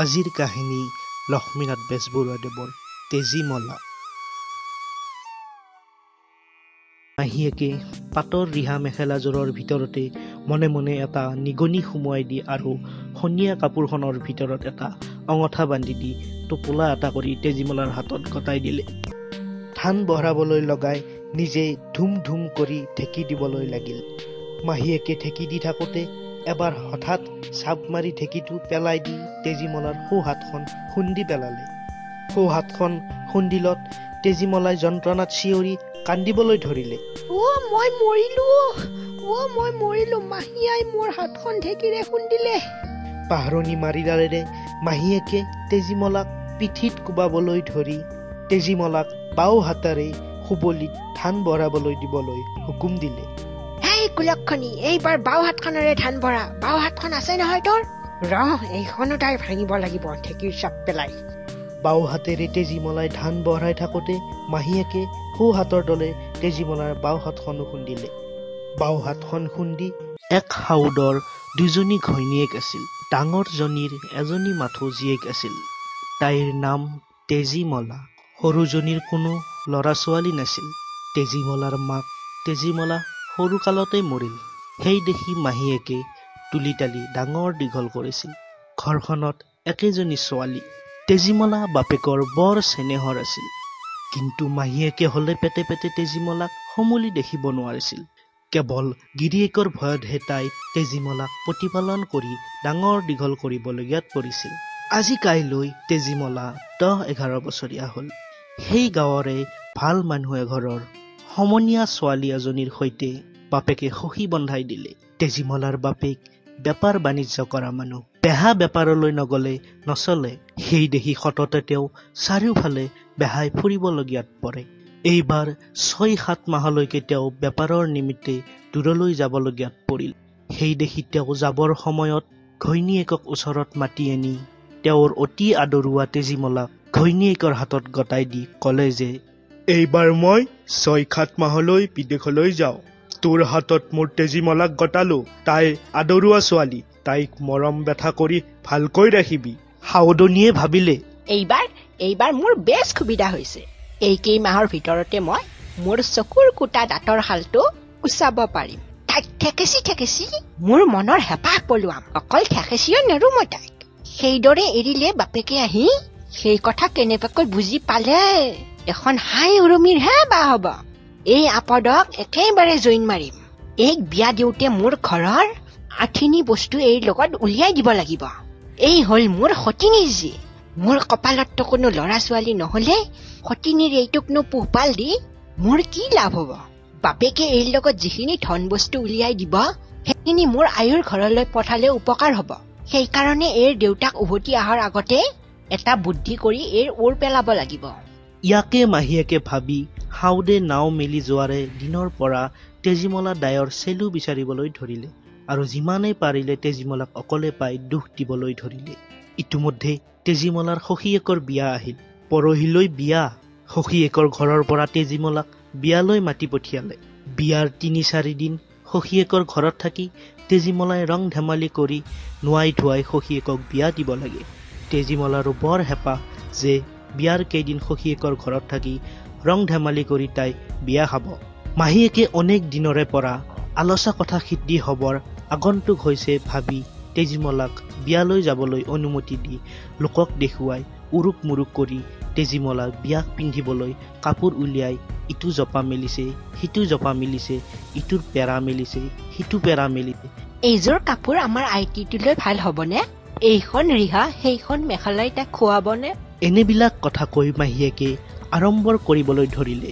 আজিৰ কাহিনী লক্ষ্মীনাথ বেজবৰুৱাদেৱৰ তেজীমলা। মাহীয়েকে পাটৰ ৰিহা মেখেলাযোৰৰ ভিতৰতে মনে মনে এটা নিগনি সুমুৱাই দি আৰু সন্ধিয়া কাপোৰখনৰ ভিতৰত এটা অঙঠা বান্ধি দি টোপোলা এটা কৰি তেজীমলাৰ হাতত গতাই দিলে। ধান বঢ়াবলৈ লগাই নিজে ধুম ধুম কৰি ঢেঁকি দিবলৈ লাগিল। মাহীয়েকে ঢেঁকি দি থাকোঁতে এবাৰ হঠাৎ চাপ মাৰি ঢেঁকিটো পেলাই দি তেজীমলাৰ সোঁ হাতখন খুন্দি পেলালে। সোঁ হাতখন খুন্দিলত তেজীমলাই যন্ত্ৰণাত চিঞৰি কান্দিবলৈ ধৰিলে। মই মৰিলো, মাহীয়াই মোৰ হাতখন ঢেঁকিৰে খুন্দিলে। পাহৰণি মাৰিডালেৰে মাহীয়েকে তেজীমলাক পিঠিত কোবাবলৈ ধৰি তেজীমলাক বাওঁ হাতেৰে সুবলিত ধান বঢ়াবলৈ দিবলৈ হুকুম দিলে। হেই কুলক্ষণী, এইবাৰ বাওঁ হাতখনেৰে ধান ভৰা। বাওঁ হাতখন আছে নহয় তোৰ? এইখনো তাই ভাঙিব লাগিব ঢেঁকিৰ চাপ পেলাই। বাওঁ হাতেৰে তেজীমলাই ধান বঢ়াই থাকোঁতে মাহীয়েকে সোঁ হাতৰ দলে তেজীমলাৰ বাওঁ হাতখনো খুন্দিলে। বাওঁ হাতখন খুন্দি এক হাউদৰ দুজনী ঘৈণীয়েক আছিল। ডাঙৰজনীৰ এজনী মাথো জীয়েক আছিল। তাইৰ নাম তেজীমলা। সৰুজনীৰ কোনো ল'ৰা ছোৱালী নাছিল। তেজীমলাৰ মাক তেজীমলা সৰুকালতেই মৰিল। সেই দেখি মাহীয়েকে তুলি তালি ডাঙৰ দীঘল কৰিছিল। ঘৰখনত একেজনী ছোৱালী। তেজীমলা বাপেকৰ বৰ চেনেহৰ আছিল, কিন্তু মাহীয়েকে হলে পেটে পেটে তেজীমলাক সমূলি দেখিব নোৱাৰিছিল। কেৱল গিৰিয়েকৰ ভয়তহে তাই তেজীমলাক প্ৰতিপালন কৰি ডাঙৰ দীঘল কৰিবলগীয়াত পৰিছিল। আজি কাইলৈ তেজীমলা 10-11 বছৰীয়া হ'ল। সেই গাঁৱৰে ভাল মানুহ এঘৰৰ সমনীয়া ছোৱালী এজনীৰ সৈতে বাপেকে সখি বন্ধাই দিলে। তেজীমলাৰ বাপেক বেপাৰ বাণিজ্য কৰা মানুহ। বেহা বেপাৰলৈ নগলে নচলে। সেই দেখি সততে তেওঁ চাৰিওফালে বেহাই ফুৰিবলগীয়াত পৰে। এইবাৰ 6-7 মাহলৈকে তেওঁ বেপাৰৰ নিমিত্তে দূৰলৈ যাবলগীয়াত পৰিল। সেই দেখি তেওঁ যাবৰ সময়ত ঘৈণীয়েকক ওচৰত মাতি আনি তেওঁৰ অতি আদৰুৱা তেজীমলাক ঘৈণীয়েকৰ হাতত গতাই দি ক'লে যে, এইবাৰ মই 6-7 মাহলৈ বিদেশলৈ যাওঁ। তোৰ হাতত মোৰ তেজীমলাক গতালো। তাই আদৰুৱা ছোৱালী, তাইক মৰম বেথা কৰি ভালকৈ ৰাখিবি। সাউদনীয়ে ভাবিলে, এইবাৰ মোৰ বেছ সুবিধা হৈছে। এইকেই মাহৰ ভিতৰতে মই মোৰ চকুৰ কুটা দাঁতৰ শালটো উচাব পাৰিম। তাইক ঠেকেচি মোৰ মনৰ হেঁপাহ পলোৱাম। অকল ঠেকেচিও নেৰো মই তাইক। সেইদৰে এৰিলে বাপেকে আহি সেই কথা কেনেবাকৈ বুজি পালে এখন হাই উৰুমিৰহে বা হব। এই আপদক একেবাৰে জইন মাৰিম। এইক বিয়া দিওঁতে মোৰ ঘৰৰ আঠিনি বস্তু এইৰ লগত উলিয়াই দিব লাগিব। এই হল মোৰ সতিনীৰ যি। মোৰ কপালততো কোনো ল'ৰা ছোৱালী নহলে সতিনীৰ এইটোকনো পোহপাল দি মোৰ কি লাভ হব? বাপেকে এইৰ লগত যিখিনি ধন বস্তু উলিয়াই দিব সেইখিনি মোৰ আয়ুৰ ঘৰলৈ পঠালে উপকাৰ হব। সেইকাৰণে এইৰ দেউতাক উভতি অহাৰ আগতে এটা বুদ্ধি কৰি এইৰ ওৰ পেলাব লাগিব। ইয়াকে মাহীয়েকে ভাবি হাউদে নাও মেলি যোৱাৰে দিনৰ পৰা তেজীমলা দায়ৰ চেলু বিচাৰিবলৈ ধৰিলে আৰু যিমানেই পাৰিলে তেজীমলাক অকলে পাই দুখ দিবলৈ ধৰিলে। ইতিমধ্যে তেজীমলাৰ সখীয়েকৰ বিয়া আহিল। পৰহিলৈ বিয়া। সখীয়েকৰ ঘৰৰ পৰা তেজীমলাক বিয়ালৈ মাতি পঠিয়ালে। বিয়াৰ 3-4 দিন সখীয়েকৰ ঘৰত থাকি তেজীমলাই ৰং ধেমালি কৰি নোৱাই ধুৱাই সখীয়েকক বিয়া দিব লাগে। তেজীমলাৰো বৰ হেঁপাহ যে বিয়াৰ কেইদিন সখীয়েকৰ ঘৰত থাকি ৰং ধেমালি কৰি তাই বিয়া খাব। মাহীয়েকে অনেক দিনৰে পৰা আলোচনা কথা সিদ্ধি হবৰ আগন্তুক হৈছে ভাবি তেজীমলাক বিয়ালৈ যাবলৈ অনুমতি দি লোকক দেখুৱাই উৰুক মুৰুক কৰি তেজীমলাক বিয়াক পিন্ধিবলৈ কাপোৰ উলিয়াই ইটো জপা মেলিছে, সিটো জপা মেলিছে, ইটোৰ পেৰা মেলিছে, সিটো পেৰা মেলিছে। এইযোৰ কাপোৰ আমাৰ আইটিটোলৈ ভাল হবনে? এইখন ৰিহা সেইখন মেখেলাই তাক খুৱাবনে? এনেবিলাক কথা কৈ মাহীয়েকে আড়ম্বৰ কৰিবলৈ ধৰিলে।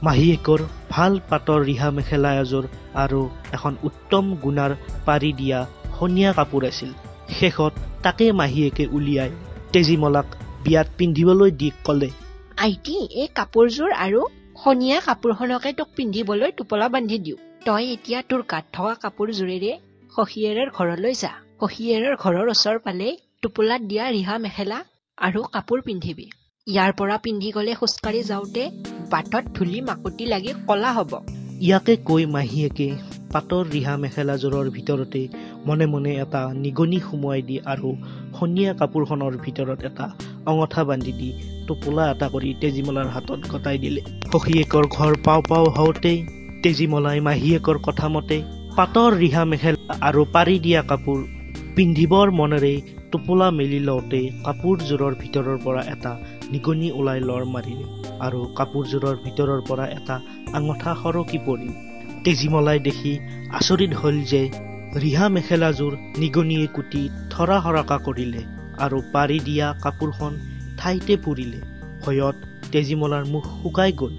মাহীয়েকৰ ভাল পাটৰ ৰিহা মেখেলা এযোৰ আৰু এখন উত্তম গুণাৰ পাৰি দিয়া সনীয়া কাপোৰ আছিল। শেষত তাকে মাহীয়েকে উলিয়াই তেজীমলাক বিয়াত পিন্ধিবলৈ দি ক'লে, আইটি, এই কাপোৰযোৰ আৰু সনীয়া কাপোৰখনকে তোক পিন্ধিবলৈ টোপোলা বান্ধি দিওঁ। তই এতিয়া তোৰ গাত থকা কাপোৰযোৰেৰে সখীয়েৰৰ ঘৰলৈ যা। সখীয়েৰৰ ঘৰৰ ওচৰ পালে টোপোলাত দিয়া ৰিহা মেখেলা আৰু কাপোৰ পিন্ধিবি। ইয়াৰ পৰা পিন্ধি গলে খোজকাঢ়ি যাওঁতে বাটত ধূলি মাকতি লাগি কলা হব। ইয়াকে কৈ মাহীয়েকে পাটৰ ৰিহা মেখেলাযোৰৰ ভিতৰতে মনে মনে এটা নিগনি সুমুৱাই দি আৰু সন্ধিয়া কাপোৰখনৰ ভিতৰত এটা অঙঠা বান্ধি দি টোপোলা এটা কৰি তেজীমলাৰ হাতত গতাই দিলে। সখীয়েকৰ ঘৰ পাওঁ পাওঁ হওঁতেই তেজীমলাই মাহীয়েকৰ কথা মতে পাতৰ ৰিহা মেখেলা আৰু পাৰি দিয়া কাপোৰ পিন্ধিবৰ মনেৰে টোপোলা মেলি লওঁতে কাপোৰযোৰৰ ভিতৰৰ পৰা এটা নিগনি ওলাই লৰ মাৰিলে আৰু কাপোৰযোৰৰ ভিতৰৰ পৰা এটা আঙঠা সৰকি পৰিল। তেজীমলাই দেখি আচৰিত হ'ল যে ৰিহা মেখেলাযোৰ নিগনিয়ে কুটি থৰা হৰাকা কৰিলে আৰু পাৰি দিয়া কাপোৰখন ঠাইতে পুৰিলে। ভয়ত তেজীমলাৰ মুখ শুকাই গ'ল।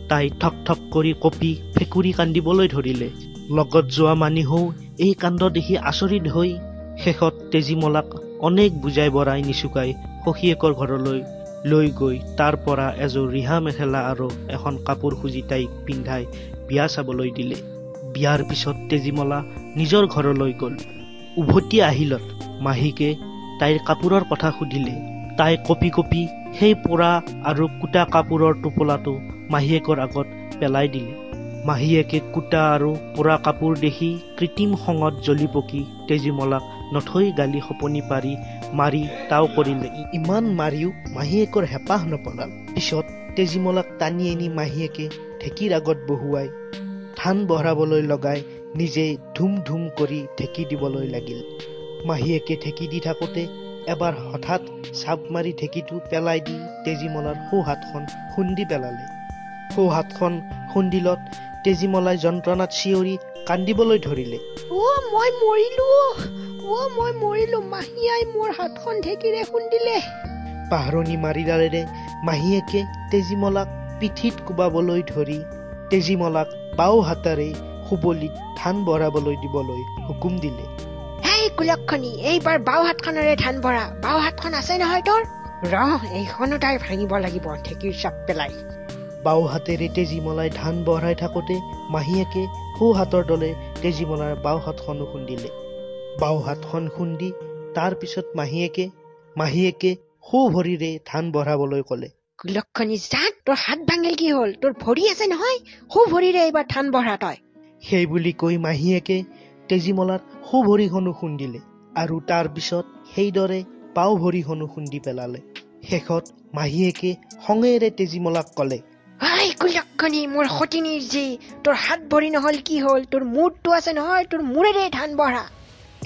তাই ঠক ঠক কৰি কঁপি ফেকুৰি কান্দিবলৈ ধৰিলে। লগত যোৱা মানুহো এই কাণ্ড দেখি আচৰিত হৈ শেষত তেজীমলাক অনেক বুজাই বৰাই নিচুকাই সখীয়েকৰ ঘৰলৈ লৈ গৈ তাৰ পৰা এযোৰ ৰিহা মেখেলা আৰু এখন কাপোৰ খুজি তাইক পিন্ধাই বিয়া চাবলৈ দিলে। বিয়াৰ পিছত তেজীমলা নিজৰ ঘৰলৈ গ'ল। উভতি আহিলত মাহীকে তাইৰ কাপোৰৰ কথা সুধিলে। তাই কঁপি কঁপি সেই পোৰা আৰু কুটা কাপোৰৰ টোপোলাটো মাহীয়েকৰ আগত পেলাই দিলে। মাহীয়েকে কুটা আৰু পোৰা কাপোৰ দেখি কৃত্ৰিম খঙত জ্বলি পকি তেজীমলাক নথৈ গালি সপনি পাৰি মাৰি তাও কৰিলে। ইমান মাৰিও মাহীয়েকৰ হেঁপাহ নপলাল। পিছত তেজীমলাক টানি আনি মাহীয়েকে ঢেঁকীৰ আগত বহুৱাই ধান বঢ়াবলৈ লগাই নিজে ধুম ধুম কৰি ঢেঁকী দিবলৈ লাগিল। মাহীয়েকে ঢেঁকী দি থাকোঁতে এবাৰ হঠাৎ চাপ মাৰি ঢেঁকীটো পেলাই দি তেজীমলাৰ সোঁ হাতখন খুন্দি পেলালে। সোঁ হাতখন খুন্দিলত তেজীমলাই যন্ত্ৰণাত চিঞৰি কান্দিবলৈ ধৰিলে। মই মৰিলো, মাহী আই মোৰ হাতখন ঢেঁকীৰে খুন্দিলে। পাহৰণি মাৰিডালেৰে মাহীয়েকে তেজীমলাক পিঠিত কোবাবলৈ ধৰি তেজীমলাক বাওঁ হাতেৰে সুবলিত ধান বঢ়াবলৈ দিবলৈ হুকুম দিলে। হেই কুলক্ষণী, এইবাৰ বাওঁ হাতখনেৰে ধান ভৰা। বাওঁ হাতখন আছে নহয় তোৰ? এইখনো তাই ভাঙিব লাগিব ঢেঁকীৰ চাপ পেলাই। বাওঁ হাতেৰে তেজীমলাই ধান বঢ়াই থাকোঁতে মাহীয়েকে সোঁ হাতৰ দলে তেজীমলাৰ বাওঁ হাতখনো খুন্দিলে। বাওঁ হাতখন খুন্দি তাৰ পিছত মাহীয়েকে সোঁ ভৰিৰে ধান বঢ়াবলৈ ক'লে। কুলক্ষণী জাত, তোৰ হাত ভাঙিল কি হ'ল? তোৰ ভৰি আছে নহয়, সোঁ ভৰিৰে এইবাৰ ধান বঢ়া তই। সেই বুলি কৈ মাহীয়েকে তেজীমলাৰ সোঁ ভৰিখনো খুন্দিলে আৰু তাৰ পিছত সেইদৰে বাওঁ ভৰিখনো খুন্দি পেলালে। শেষত মাহীয়েকে খঙেৰে তেজীমলাক ক'লে, কুলক্ষণী, মোৰ সতিনীৰ যি, তোৰ হাত ভৰি নহ'ল কি হ'ল? তোৰ মূৰটো আছে নহয়, তোৰ মূৰেৰে ধান বঢ়া।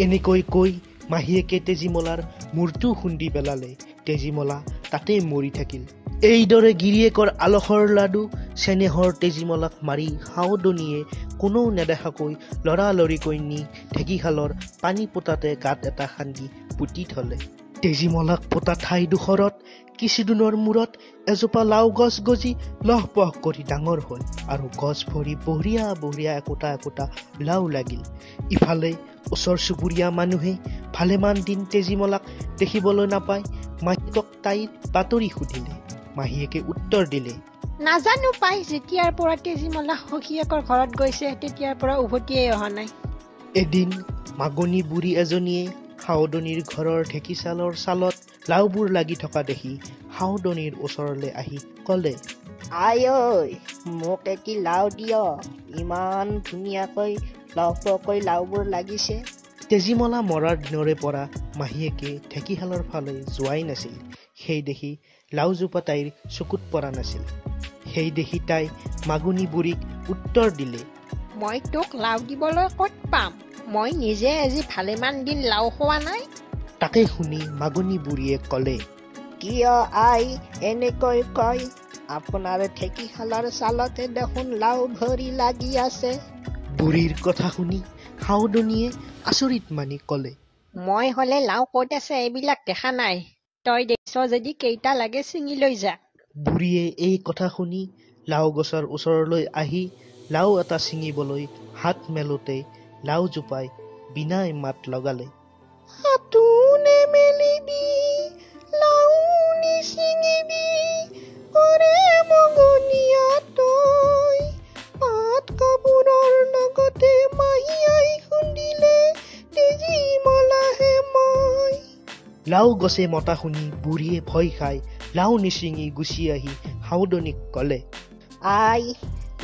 এনেকৈ কৈ মাহীয়েকে তেজীমলাৰ মূৰটো খুন্দি পেলালে। তেজীমলা তাতে মৰি থাকিল। এইদৰে গিৰিয়েকৰ আলসৰ লাডু চেনেহৰ তেজীমলাক মাৰি সাউদনীয়ে কোনেও নেদেখাকৈ লৰালৰিকৈ নি ঢেঁকীশালৰ পানী পোতাতে গাঁত এটা খান্দি পুতি থলে। তেজীমলাক পোতা ঠাইডোখৰত কিছুদিনৰ মূৰত এজোপা লাও গছ গজি লহপহ কৰি ডাঙৰ হ'ল আৰু গছ ভৰি বঢ়িয়া বঢ়িয়া একোটা একোটা লাও লাগিল। ইফালে ওচৰ চুবুৰীয়া মানুহে ভালেমান দিন তেজীমলাক দেখিবলৈ নাপায় মাহীয়েকক তাইৰ বাতৰি সুধিলে। মাহীয়েকে উত্তৰ দিলে, নাজানো পাই, যেতিয়াৰ পৰা তেজীমলা সখীয়েকৰ ঘৰত গৈছে তেতিয়াৰ পৰা উভতিয়ে অহা নাই। এদিন মাগনী বুঢ়ী এজনীয়ে সাউদনীৰ ঘৰৰ ঢেঁকীশালৰ চালত লাওবোৰ লাগি থকা দেখি সাউদনীৰ ওচৰলৈ আহি ক'লে, আই ঐ, মোক এটি লাও দিয়, ইমান ধুনীয়াকৈ লহপহকৈ লাওবোৰ লাগিছে। তেজীমলা মৰাৰ দিনৰে পৰা মাহীয়েকে ঢেঁকীশালৰ ফালে যোৱাই নাছিল। সেই দেখি লাওজোপা তাইৰ চকুত পৰা নাছিল। সেই দেখি তাই মাগনী বুঢ়ীক উত্তৰ দিলে, মই তোক লাও দিবলৈ ক'ত পাম? মই নিজে আজি ভালেমান দিন লাও খোৱা নাই। তাকে শুনি মাগনী বুঢ়ীয়ে ক'লে, কিয় আই এনেকৈ কয়? আপোনাৰ ঢেঁকীশালৰ চালতে দেখোন লাও ভৰি লাগি আছে। বুঢ়ীৰ কথা শুনি সাউদনীয়ে আচৰিত মানি ক'লে, মই হ'লে লাও ক'ত আছে এইবিলাক দেখা নাই। তই দেখিছ যদি কেইটা লাগে ছিঙি লৈ যা। বুঢ়ীয়ে এই কথা শুনি লাও গছৰ ওচৰলৈ আহি লাও এটা ছিঙিবলৈ হাত মেলোতে লাওজোপাই বিনাই মাত লগালে, হাতোনে মেলিবি, লাও নিছিঙিবি, কৰে মগনীয়া তই, পাত কাপোৰৰ লগতে মাহী আই খুন্দিলে, তেজীমলাহে মই। লাও গছে মতা শুনি বুঢ়ীয়ে ভয় খাই লাও নিছিঙি গুচি আহি সাউদনীক ক'লে, আই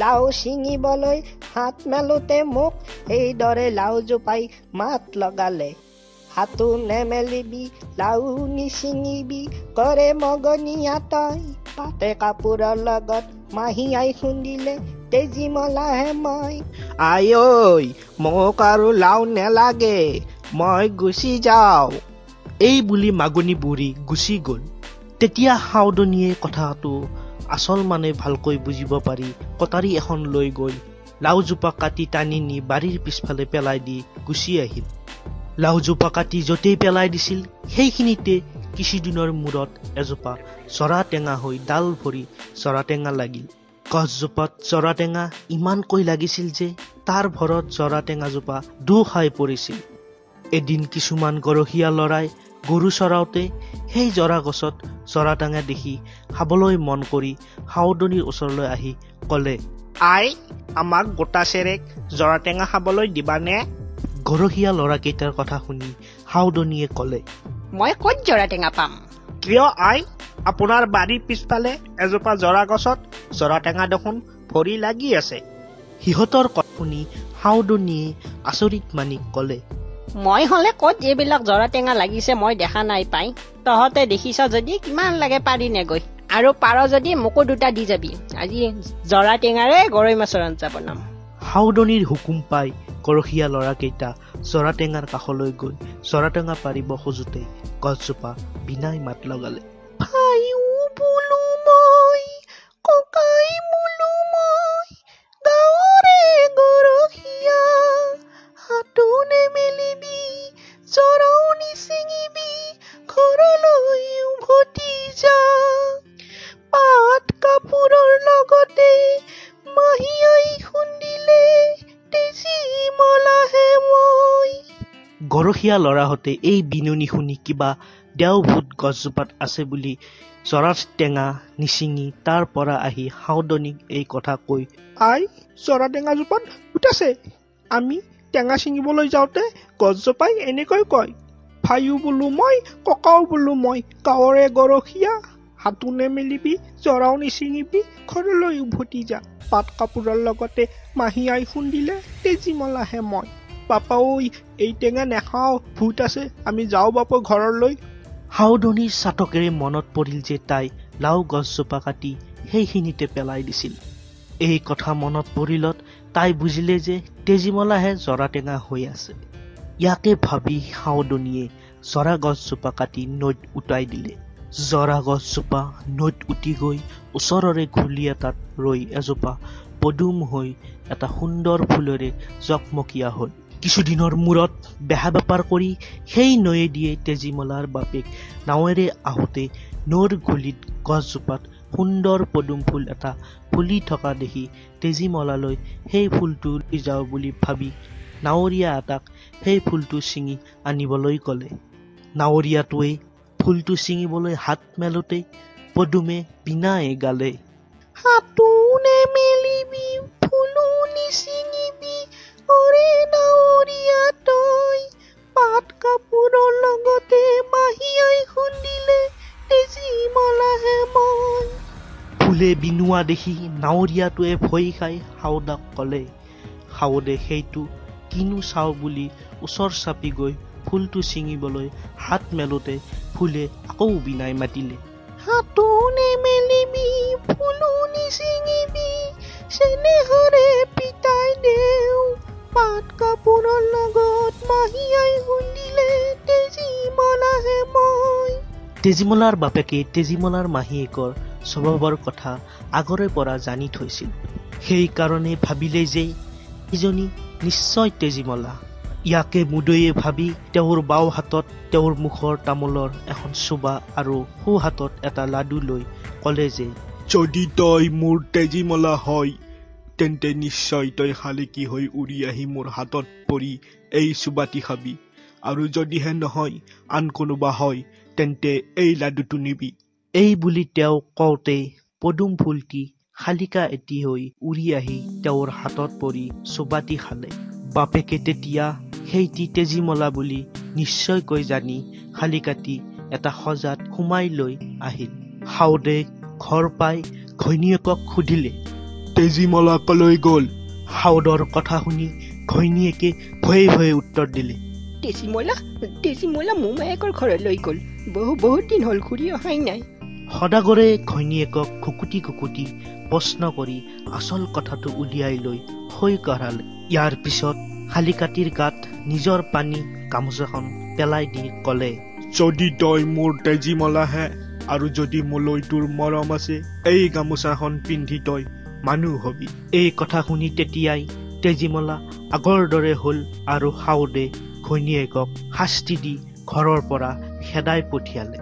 লাও ছিঙিবলৈ হাত মেলোতে মোক এইদৰে লাও জোপাই মাত লগালে। হাতো নেমেলিবি লাও নিছিঙিবি কৰে মগনীয়া তই, পাতে কাপোৰৰ লগত মাহী আই খুন্দিলে তেজীমলাহে মই। আই ঐ মোক আৰু লাও নেলাগে, মই গুচি যাওঁ। এই বুলি মাগনী বুঢ়ী গুচি গ'ল। তেতিয়া সাউদনীয়ে কথাটো আচল মানে ভালকৈ বুজিব পাৰি কটাৰী এখন লৈ গৈ লাওজোপা কাটি টানি নি বাৰীৰ পিছফালে পেলাই দি গুচি আহিল। লাওজোপা কাটি য'তেই পেলাই দিছিল সেইখিনিতে কিছুদিনৰ মূৰত এজোপা জৰা টেঙা হৈ ডাল ভৰি জৰা টেঙা লাগিল। গছজোপাত জৰা টেঙা ইমানকৈ লাগিছিল যে তাৰ ভৰত জৰা টেঙাজোপা দু খাই পৰিছিল। এদিন কিছুমান গৰখীয়া লৰাই গৰু চৰাওঁতে সেই জৰা গছত জৰা টেঙা দেখি খাবলৈ মন কৰি সাউদনীৰ ওচৰলৈ আহি ক'লে, আই আমাক গোটা চেৰেক জৰা টেঙা খাবলৈ দিবানে? গৰখীয়া ল'ৰাকেইটাৰ কথা শুনি সাউদনীয়ে ক'লে, মই ক'ত জৰা টেঙা পাম? কিয় আই, আপোনাৰ বাৰীৰ পিছফালে এজোপা জৰা গছত জৰা টেঙা দেখোন ভৰি লাগি আছে। সিহঁতৰ কথা শুনি সাউদনীয়ে আচৰিত মানি ক'লে, মই হলে ক'ত এইবিলাক জৰা টেঙা লাগিছে মই দেখা নাই পাই। তহঁতে দেখিছ যদি কিমান লাগে পাৰি নেগৈ, আৰু পাৰ যদি মোকো দুটা দি যাবি। আজি জৰা টেঙাৰে গৰৈ মাছৰ আঞ্জা বনাম। সাউদনীৰ হুকুম পাই গৰখীয়া ল'ৰাকেইটা জৰা টেঙাৰ কাষলৈ গৈ জৰা টেঙা পাৰিব খোজোতে গছজোপা বিনাই মাত লগালে, ভাইও বোলো মই, ককাই বোলো মই, গাঁৱৰে গৰখীয়া, হাতো নেমেলিবি জৰাও নিছিঙিবি, ঘৰলৈ উভতি যা, পাত কাপোৰৰ লগতে মাহী আই খুন্দিলে তেজীমলাহে মই। গৰখীয়া ল'ৰাহঁতে এই বিননি শুনি কিবা দেওভূত গছজোপাত আছে বুলি জৰা টেঙা নিছিঙি তাৰ পৰা আহি সাউদনীক এই কথা কৈ, আই জৰা টেঙাজোপাত ভূত আছে। আমি টেঙা ছিঙিবলৈ যাওঁতে গছজোপাই এনেকৈ কয়, ভাইও বোলো মই, ককাও বোলো মই, গাঁৱৰে গৰখীয়া, হাতো নেমেলিবি জৰাও নিছিঙিবি, ঘৰলৈ উভতি যা, পাট কাপোৰৰ লগতে মাহী আই খুন্দিলে তেজীমলাহে মই। বাপা ঐ এই টেঙা নেখাওঁ, ভূত আছে, আমি যাওঁ বাপ ঘৰলৈ। সাউদনীৰ চাটকেৰে মনত পৰিল যে তাই লাও গছজোপা কাটি সেইখিনিতে পেলাই দিছিল। এই কথা মনত পৰিলত তাই বুজিলে যে তেজীমলাহে জৰা টেঙা হৈ আছে। ইয়াকে ভাবি সাউদনীয়ে জৰা গছজোপা কাটি নৈত উটাই দিলে। জৰা গছজোপা নৈত উটি গৈ ওচৰৰে ঘুলি এটাত ৰৈ এজোপা পদুম হৈ এটা সুন্দৰ ফুলেৰে জকমকীয়া হ'ল। কিছুদিনৰ মূৰত বেহা বেপাৰ কৰি সেই নৈয়েদিয়ে তেজীমলাৰ বাপেক নাৱেৰে আহোঁতে নৈৰ গুলিত গছজোপাত সুন্দৰ পদুম ফুল এটা ফুলি থকা দেখি তেজীমলালৈ সেই ফুলটো লৈ যাওঁ বুলি ভাবি নাৱৰীয়া এটাক সেই ফুলটো ছিঙি আনিবলৈ ক'লে। নাৱৰীয়াটোৱে ফুলটো ছিঙিবলৈ হাত মেলোতে পদুমে বিনাই গালে, হাতো নেমেলিবি ফুলো নিছিঙিবি, অৰে নাৱৰীয়া তই, পাট কাপোৰৰ লগতে মাহী আই খুন্দিলে তেজীমলাহে মই। ফুলে বিনোৱা দেখি নাৱৰীয়াটোৱে ভয় খাই সাউদাক ক'লে। সাউদে সেইটো কিনো চাওঁ বুলি ওচৰ চাপি গৈ ফুলটো ছিঙিবলৈ হাত মেলোতে ফুলে আকৌ বিনাই মাতিলে, হাতো নেমেলিবি ফুলো নিছিঙিবি, চেনেহৰে পিতাই দেও, পাট কাপোৰৰ লগত মাহী আই খুন্দিলে তেজীমলাহে মই। তেজীমলাৰ বাপেকে তেজীমলাৰ মাহীয়েকৰ স্বভাৱৰ কথা আগৰে পৰা জানি থৈছিল। সেইকাৰণে ভাবিলে যে ইজনী নিশ্চয় তেজীমলা। ইয়াকে মুদৈয়ে ভাবি তেওঁৰ বাওঁ হাতত তেওঁৰ মুখৰ তামোলৰ এখন চোবা আৰু সো হাতত এটা লাডু লৈ ক'লে যে, যদি তই মোৰ তেজীমলা হয় তেন্তে নিশ্চয় তই শালিকী হৈ উৰি আহি মোৰ হাতত পৰি এই চোবাটি খাবি, আৰু যদিহে নহয় আন কোনোবা হয় তেন্তে এই লাডুটো নিবি। এই বুলি তেওঁ কওঁতে পদুম ফুলটি শালিকা এটি হৈ উৰি আহি তেওঁৰ হাতত পৰি চোবাটি খালে। বাপেকে তেতিয়া সেইটি তেজীমলা বুলি নিশ্চয়কৈ জানি শালিকাটি এটা সজাত সুমাই লৈ আহিল। সাউদে ঘৰ পাই ঘৈণীয়েকক সুধিলে, তেজীমলা কলৈ গ'ল? হাউদৰ কথা শুনি ঘৈণীয়েকে ভয়ে ভয়ে উত্তৰ দিলে। তেজীমলা মোমায়েকৰ ঘৰলৈ গ'ল। বহুত দিন হ'ল ঘূৰি অহাই নাই। সদাগৰে ঘৈণীয়েকক খুকুটি খুকুটি প্ৰশ্ন কৰি আচল কথাটো উলিয়াই লৈ হৈ কৰালে। ইয়াৰ পিছত শালিকাটিৰ গাত নিজৰ পানী গামোচাখন পেলাই দি ক'লে, যদি তই মোৰ তেজীমলাহে আৰু যদি মোলৈ তোৰ মৰম আছে, এই গামোচাখন পিন্ধি তই মানুহ হবি। এই কথা শুনি তেতিয়াই তেজীমলা আগৰ দৰে হ'ল আৰু হাউদে ঘৈণীয়েকক শাস্তি দি ঘৰৰ পৰা খেদাই পঠিয়ালে।